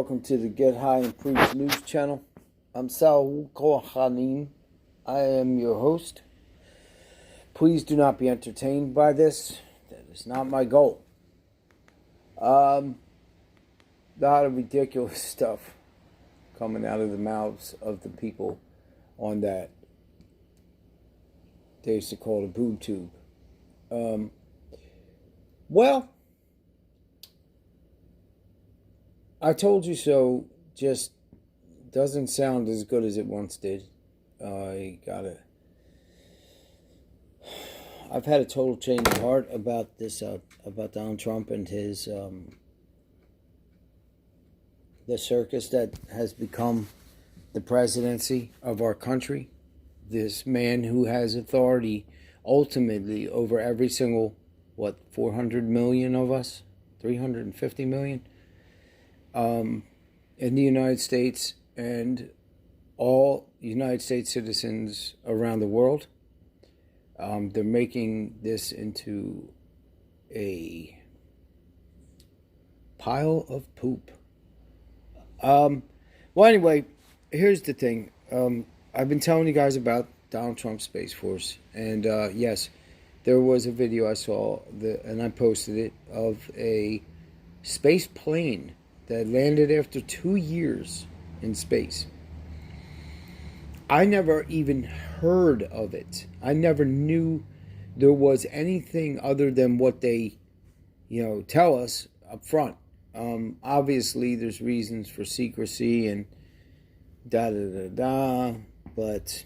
Welcome to the Get High and Preach News channel. I'm Saul Kohanim. I am your host. Please do not be entertained by this. That is not my goal. A lot of ridiculous stuff coming out of the mouths of the people on that. They used to call it a boob tube. Well, I told you so just doesn't sound as good as it once did. I've had a total change of heart about this, about Donald Trump and his, the circus that has become the presidency of our country. This man who has authority ultimately over every single, 400 million of us? 350 million? In the United States and all United States citizens around the world. They're making this into a pile of poop. Well, anyway, here's the thing. I've been telling you guys about Donald Trump's Space Force. And yes, there was a video I saw, and I posted it, of a space plane that landed after 2 years in space. I never even heard of it. I never knew there was anything other than what they, tell us up front. Obviously, there's reasons for secrecy and da-da-da-da, but...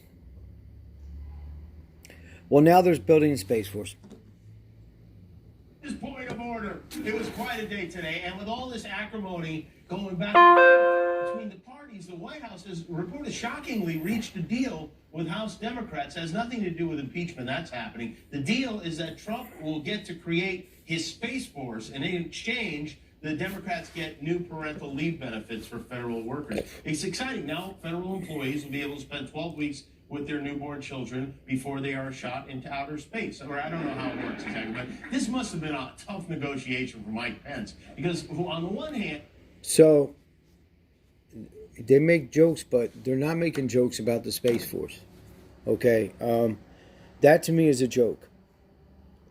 Well, now there's building a Space Force. Point of order. It was quite a day today, and with all this acrimony going back and forth between the parties, the White House has reported shockingly reached a deal with House Democrats. It has nothing to do with impeachment. That's happening. The deal is that Trump will get to create his Space Force, and in exchange, the Democrats get new parental leave benefits for federal workers. It's exciting. Now, federal employees will be able to spend 12 weeks with their newborn children before they are shot into outer space. Or I don't know how it works exactly, but this must have been a tough negotiation for Mike Pence. Because on the one hand... So, they make jokes, but they're not making jokes about the Space Force. Okay? That to me is a joke.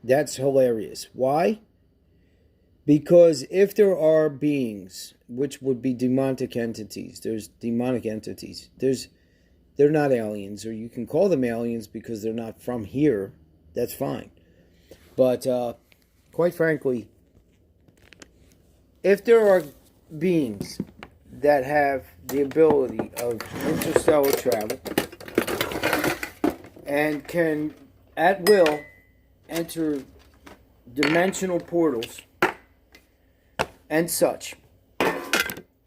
That's hilarious. Why? Because if there are beings, which would be demonic entities, they're not aliens, or you can call them aliens because they're not from here. That's fine. But quite frankly, if there are beings that have the ability of interstellar travel and can, at will, enter dimensional portals and such,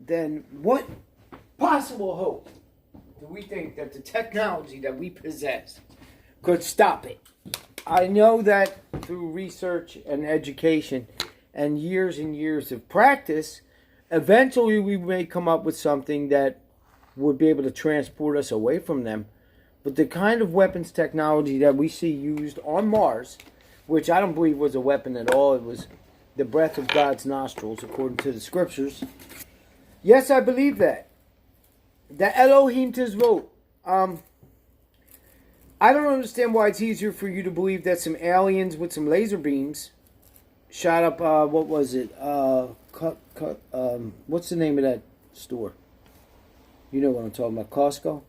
then what possible hope do we think that the technology that we possess could stop it? I know that through research and education and years of practice, eventually we may come up with something that would be able to transport us away from them. But the kind of weapons technology that we see used on Mars, which I don't believe was a weapon at all, it was the breath of God's nostrils, according to the scriptures. Yes, I believe that. The Elohim Tizvot. I don't understand why it's easier for you to believe that some aliens with some laser beams shot up, what was it? What's the name of that store? You know what I'm talking about, Costco?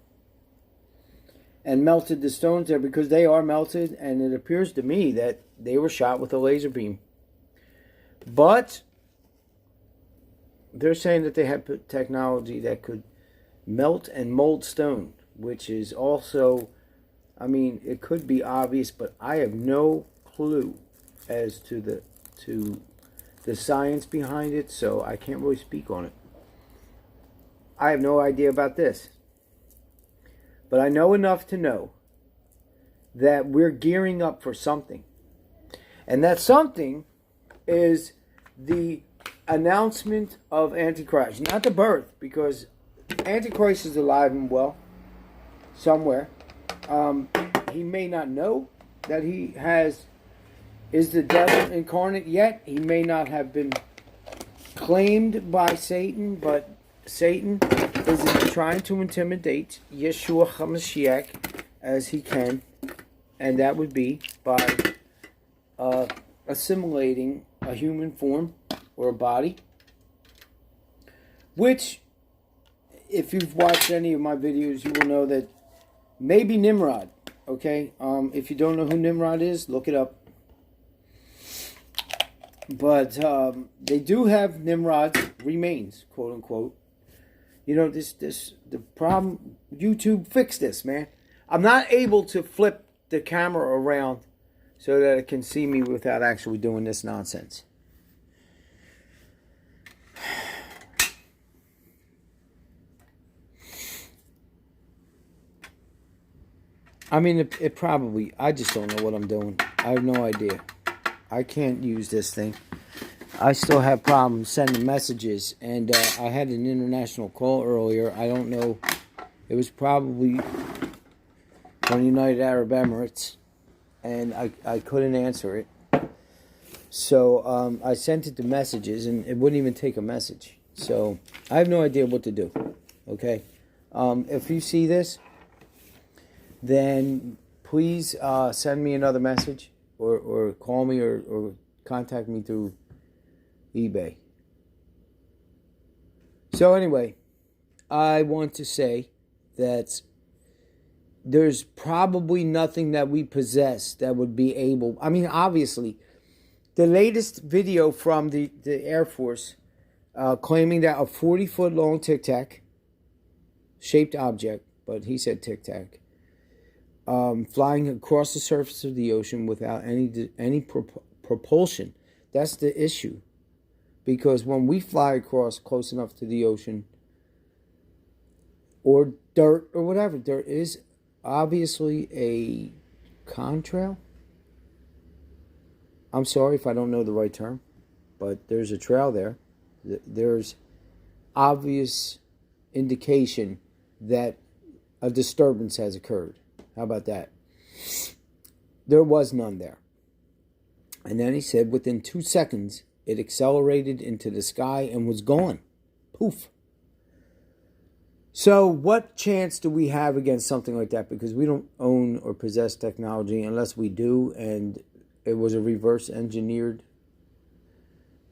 And melted the stones there, because they are melted, and it appears to me that they were shot with a laser beam. But they're saying that they have technology that could melt and mold stone, which is also, it could be obvious, but I have no clue as to the science behind it, so I can't really speak on it. I have no idea about this. But I know enough to know that we're gearing up for something. And that something is the announcement of Antichrist. Not the birth, because Antichrist is alive and well somewhere. He may not know that he is the devil incarnate yet. He may not have been claimed by Satan, but Satan is trying to intimidate Yeshua HaMashiach as he can, and that would be by assimilating a human form or a body, which, if you've watched any of my videos, you will know that maybe Nimrod, okay? If you don't know who Nimrod is, look it up. But they do have Nimrod's remains, quote unquote. You know, the problem, YouTube fixed this, man. I'm not able to flip the camera around so that it can see me without actually doing this nonsense. I mean, it probably, I just don't know what I'm doing. I have no idea. I can't use this thing. I still have problems sending messages, and I had an international call earlier. I don't know. It was probably from the United Arab Emirates, and I couldn't answer it. So I sent it to messages, and it wouldn't even take a message. So I have no idea what to do. Okay? If you see this, then please send me another message, or call me, or contact me through eBay. So anyway, I want to say that there's probably nothing that we possess that would be able... I mean, obviously, the latest video from the Air Force claiming that a 40-foot long Tic Tac shaped object, but he said Tic Tac, flying across the surface of the ocean without any propulsion. That's the issue. Because when we fly across close enough to the ocean, or dirt, or whatever, there is obviously a contrail. I'm sorry if I don't know the right term, but there's a trail there. There's obvious indication that a disturbance has occurred. How about that? There was none there. And then he said within 2 seconds, it accelerated into the sky and was gone. Poof. So what chance do we have against something like that? Because we don't own or possess technology unless we do, and it was a reverse engineered.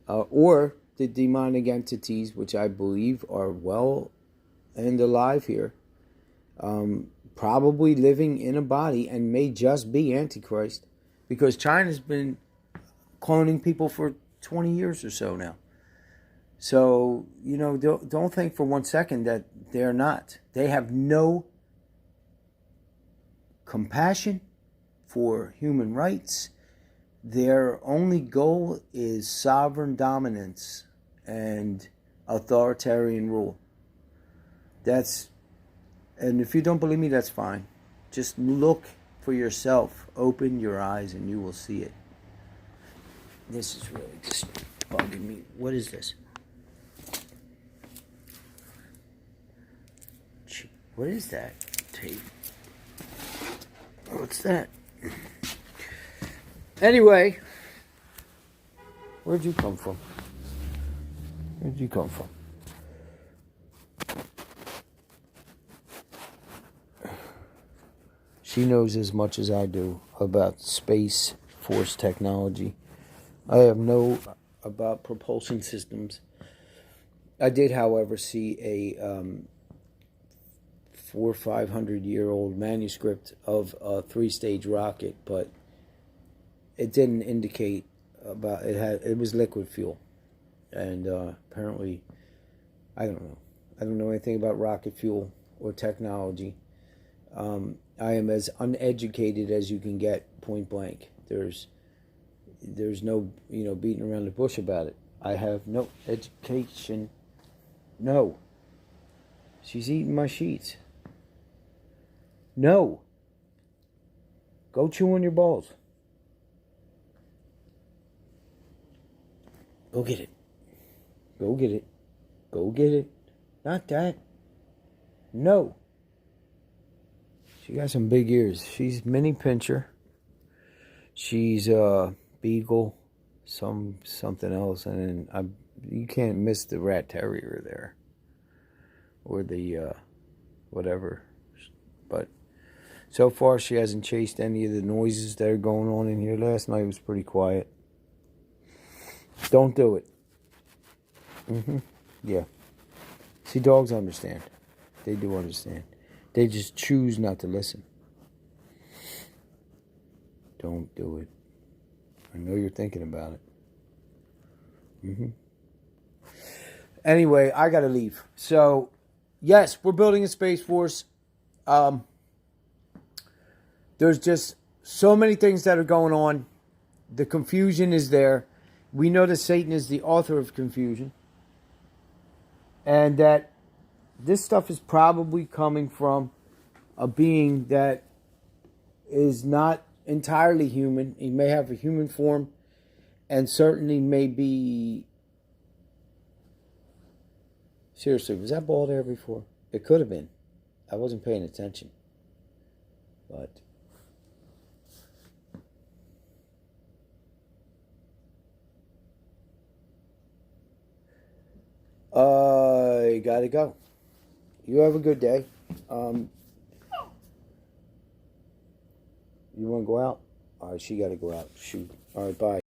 Or the demonic entities, which I believe are well and alive here, probably living in a body and may just be Antichrist. Because China's been cloning people for 20 years or so now. So, you know, don't think for 1 second that they're not. They have no compassion for human rights. Their only goal is sovereign dominance and authoritarian rule. And if you don't believe me, that's fine. Just look for yourself. Open your eyes and you will see it. This is really just bugging me. What is this? What is that tape? What's that? Anyway, where'd you come from? Where'd you come from? She knows as much as I do about Space Force technology. I have no about propulsion systems. I did, however, see a 400- or 500-year-old manuscript of a 3-stage rocket, but it didn't indicate about it was liquid fuel, and apparently, I don't know. I don't know anything about rocket fuel or technology. I am as uneducated as you can get, point blank. There's no, beating around the bush about it. I have no education. No. She's eating my sheets. No. Go chew on your balls. Go get it. Go get it. Go get it. Not that. No. She got some big ears. She's mini pincher. She's beagle, something else, and then you can't miss the rat terrier there. or the whatever. But so far, she hasn't chased any of the noises that are going on in here. Last night was pretty quiet. Don't do it. Yeah. See, dogs understand. They do understand. They just choose not to listen. Don't do it. I know you're thinking about it. Anyway, I gotta leave. So, yes, we're building a Space Force. There's just so many things that are going on. The confusion is there. We know that Satan is the author of confusion. And that this stuff is probably coming from a being that is not entirely human. He may have a human form and certainly may be... Seriously, was that ball there before? It could have been. I wasn't paying attention. But... I gotta go. You have a good day. You want to go out? All right, she got to go out. Shoot. All right, bye.